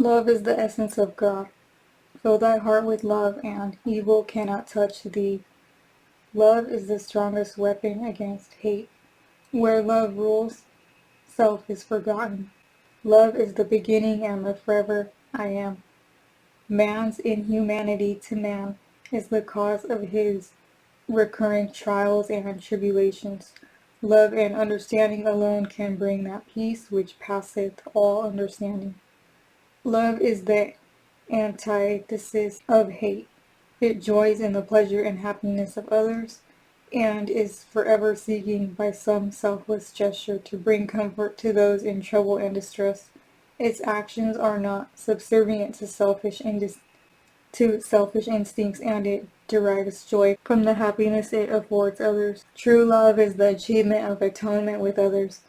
Love is the essence of God. Fill thy heart with love, and evil cannot touch thee. Love is the strongest weapon against hate. Where love rules, self is forgotten. Love is the beginning and the forever I am. Man's inhumanity to man is the cause of his recurring trials and tribulations. Love and understanding alone can bring that peace which passeth all understanding. Love is the antithesis of hate. It joys in the pleasure and happiness of others, and is forever seeking by some selfless gesture to bring comfort to those in trouble and distress. Its actions are not subservient to selfish instincts, and it derives joy from the happiness it affords others. True love is the achievement of atonement with others.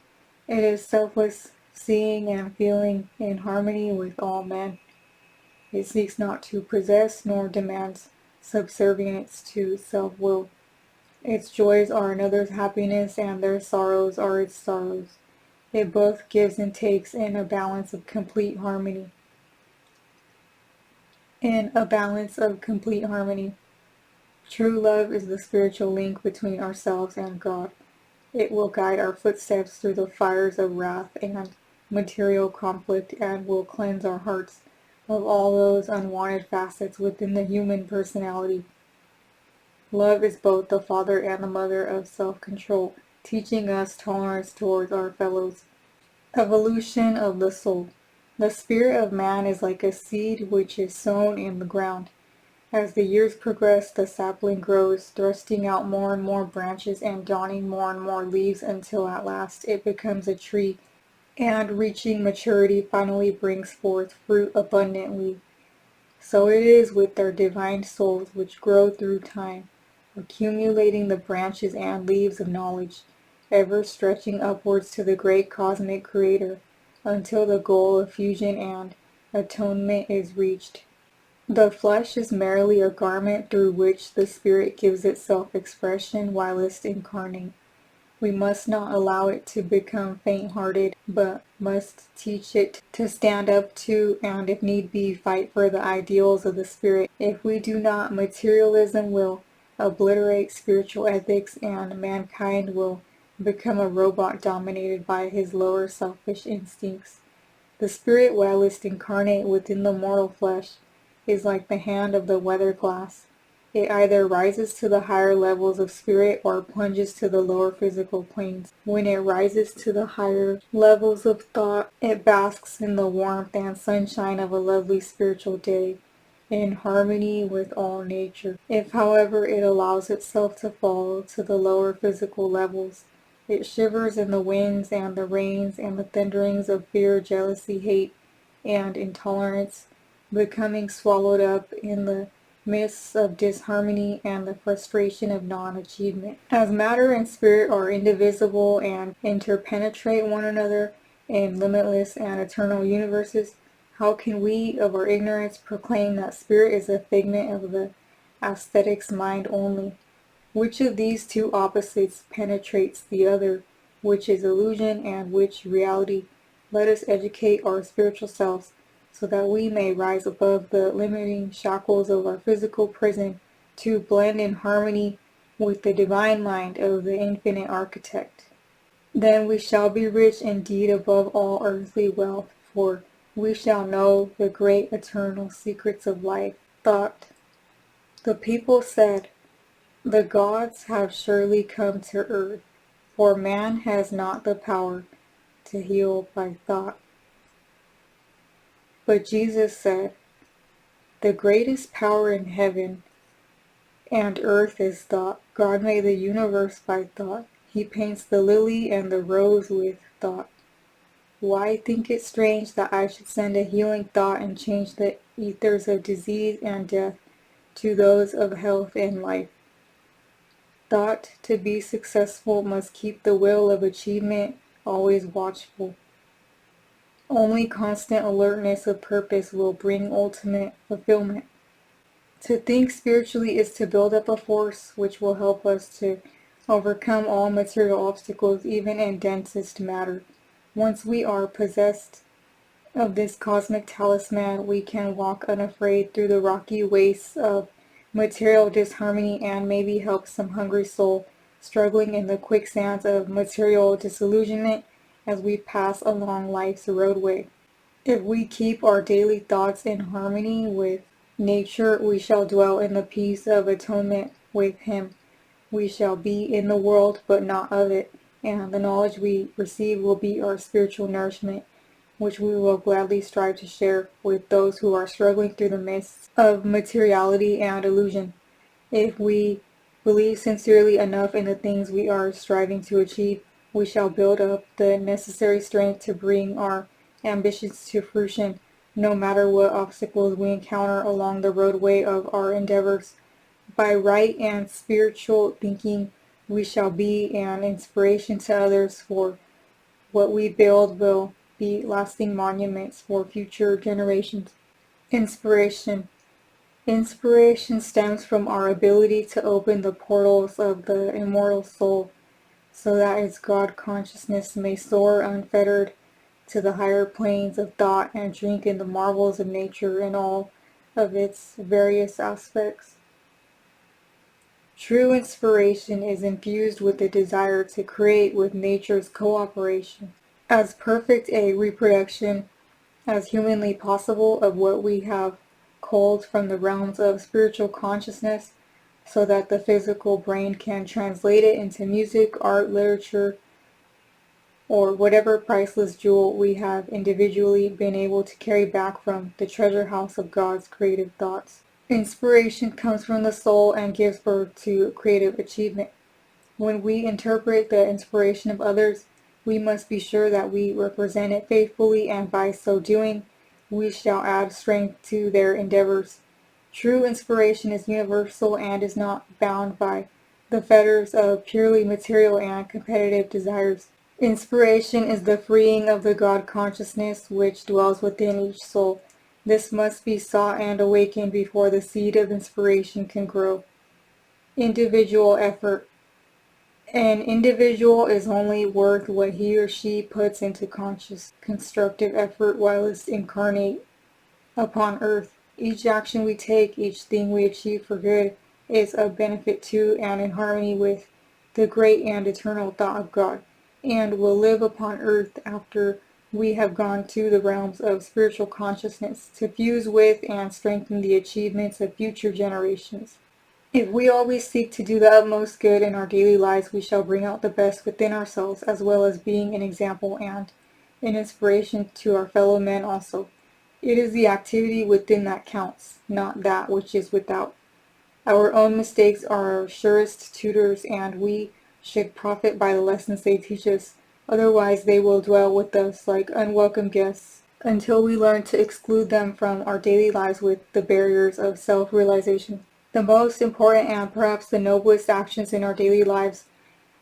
It is selfless, seeing and feeling in harmony with all men. It seeks not to possess nor demands subservience to self-will. Its joys are another's happiness, and their sorrows are its sorrows. It both gives and takes in a balance of complete harmony. True love is the spiritual link between ourselves and God. It will guide our footsteps through the fires of wrath and material conflict, and will cleanse our hearts of all those unwanted facets within the human personality. Love is both the father and the mother of self-control, teaching us tolerance towards our fellows. Evolution of the soul. The spirit of man is like a seed which is sown in the ground. As the years progress, the sapling grows, thrusting out more and more branches and donning more and more leaves until at last it becomes a tree, and reaching maturity finally brings forth fruit abundantly. So it is with their divine souls, which grow through time, accumulating the branches and leaves of knowledge, ever stretching upwards to the great cosmic creator, until the goal of fusion and atonement is reached. The flesh is merely a garment through which the spirit gives itself expression whilst incarnate. We must not allow it to become faint-hearted, but must teach it to stand up to, and if need be, fight for the ideals of the spirit. If we do not, materialism will obliterate spiritual ethics, and mankind will become a robot dominated by his lower selfish instincts. The spirit, whilst incarnate within the mortal flesh, is like the hand of the weather glass. It either rises to the higher levels of spirit or plunges to the lower physical planes. When it rises to the higher levels of thought, it basks in the warmth and sunshine of a lovely spiritual day, in harmony with all nature. If, however, it allows itself to fall to the lower physical levels, it shivers in the winds and the rains and the thunderings of fear, jealousy, hate, and intolerance, becoming swallowed up in the mists of disharmony and the frustration of non-achievement. As matter and spirit are indivisible and interpenetrate one another in limitless and eternal universes, how can we, of our ignorance, proclaim that spirit is a figment of the aesthetic's mind only? Which of these two opposites penetrates the other? Which is illusion and which reality? Let us educate our spiritual selves, so that we may rise above the limiting shackles of our physical prison to blend in harmony with the divine mind of the infinite architect. Then we shall be rich indeed above all earthly wealth, for we shall know the great eternal secrets of life. Thought. The people said, "The gods have surely come to earth, for man has not the power to heal by thought." But Jesus said, "The greatest power in heaven and earth is thought. God made the universe by thought. He paints the lily and the rose with thought. Why think it strange that I should send a healing thought and change the ethers of disease and death to those of health and life? Thought, to be successful, must keep the will of achievement always watchful. Only constant alertness of purpose will bring ultimate fulfillment. To think spiritually is to build up a force which will help us to overcome all material obstacles, even in densest matter. Once we are possessed of this cosmic talisman, we can walk unafraid through the rocky wastes of material disharmony and maybe help some hungry soul struggling in the quicksands of material disillusionment as we pass along life's roadway. If we keep our daily thoughts in harmony with nature, we shall dwell in the peace of atonement with Him. We shall be in the world, but not of it, and the knowledge we receive will be our spiritual nourishment, which we will gladly strive to share with those who are struggling through the midst of materiality and illusion. If we believe sincerely enough in the things we are striving to achieve, we shall build up the necessary strength to bring our ambitions to fruition, no matter what obstacles we encounter along the roadway of our endeavors. By right and spiritual thinking, we shall be an inspiration to others, for what we build will be lasting monuments for future generations. Inspiration. Inspiration stems from our ability to open the portals of the immortal soul, so that its God consciousness may soar unfettered to the higher planes of thought and drink in the marvels of nature in all of its various aspects. True inspiration is infused with the desire to create with nature's cooperation, as perfect a reproduction as humanly possible of what we have culled from the realms of spiritual consciousness, so that the physical brain can translate it into music, art, literature, or whatever priceless jewel we have individually been able to carry back from the treasure house of God's creative thoughts. Inspiration comes from the soul and gives birth to creative achievement. When we interpret the inspiration of others, we must be sure that we represent it faithfully, and by so doing, we shall add strength to their endeavors. True inspiration is universal and is not bound by the fetters of purely material and competitive desires. Inspiration is the freeing of the God consciousness which dwells within each soul. This must be sought and awakened before the seed of inspiration can grow. Individual effort. An individual is only worth what he or she puts into conscious, constructive effort while it's incarnate upon earth. Each action we take, each thing we achieve for good, is of benefit to and in harmony with the great and eternal thought of God, and will live upon earth after we have gone to the realms of spiritual consciousness to fuse with and strengthen the achievements of future generations. If we always seek to do the utmost good in our daily lives, we shall bring out the best within ourselves, as well as being an example and an inspiration to our fellow men also. It is the activity within that counts, not that which is without. Our own mistakes are our surest tutors, and we should profit by the lessons they teach us. Otherwise, they will dwell with us like unwelcome guests until we learn to exclude them from our daily lives with the barriers of self-realization. The most important and perhaps the noblest actions in our daily lives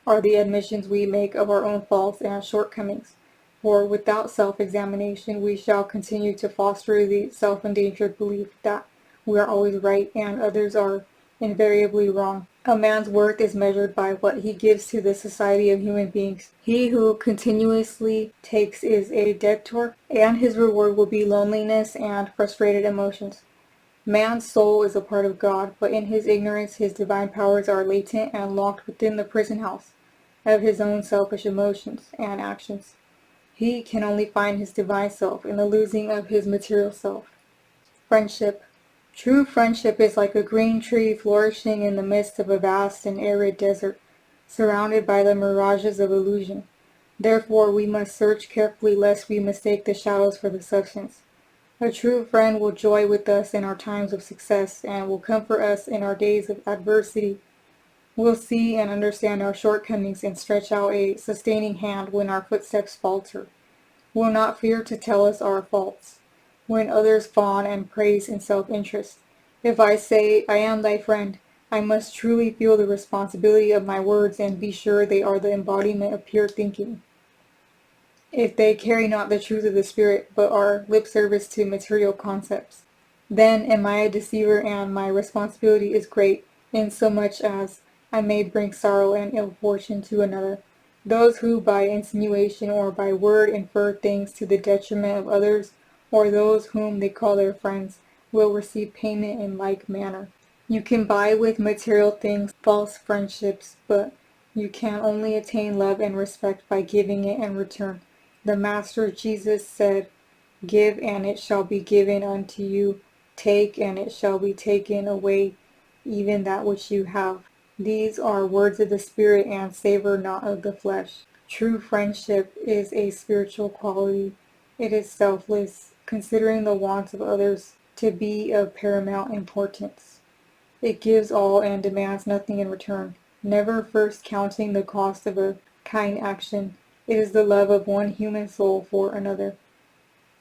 are the admissions we make of our own faults and shortcomings. For without self-examination, we shall continue to foster the self-endangered belief that we are always right and others are invariably wrong. A man's worth is measured by what he gives to the society of human beings. He who continuously takes is a debtor, and his reward will be loneliness and frustrated emotions. Man's soul is a part of God, but in his ignorance his divine powers are latent and locked within the prison house of his own selfish emotions and actions. He can only find his divine self in the losing of his material self. Friendship. True friendship is like a green tree flourishing in the midst of a vast and arid desert, surrounded by the mirages of illusion. Therefore, we must search carefully lest we mistake the shadows for the substance. A true friend will joy with us in our times of success and will comfort us in our days of adversity. Will see and understand our shortcomings and stretch out a sustaining hand when our footsteps falter. Will not fear to tell us our faults when others fawn and praise in self-interest. If I say, I am thy friend, I must truly feel the responsibility of my words and be sure they are the embodiment of pure thinking. If they carry not the truth of the Spirit, but are lip service to material concepts, then am I a deceiver, and my responsibility is great, insomuch as I may bring sorrow and ill fortune to another. Those who by insinuation or by word infer things to the detriment of others or those whom they call their friends, will receive payment in like manner. You can buy with material things false friendships, but you can only attain love and respect by giving it in return. The Master Jesus said, "Give, and it shall be given unto you. Take, and it shall be taken away, even that which you have." These are words of the Spirit and savor not of the flesh. True friendship is a spiritual quality. It is selfless, considering the wants of others to be of paramount importance. It gives all and demands nothing in return, never first counting the cost of a kind action. It is the love of one human soul for another.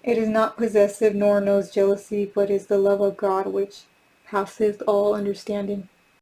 It is not possessive nor knows jealousy, but is the love of God which passeth all understanding.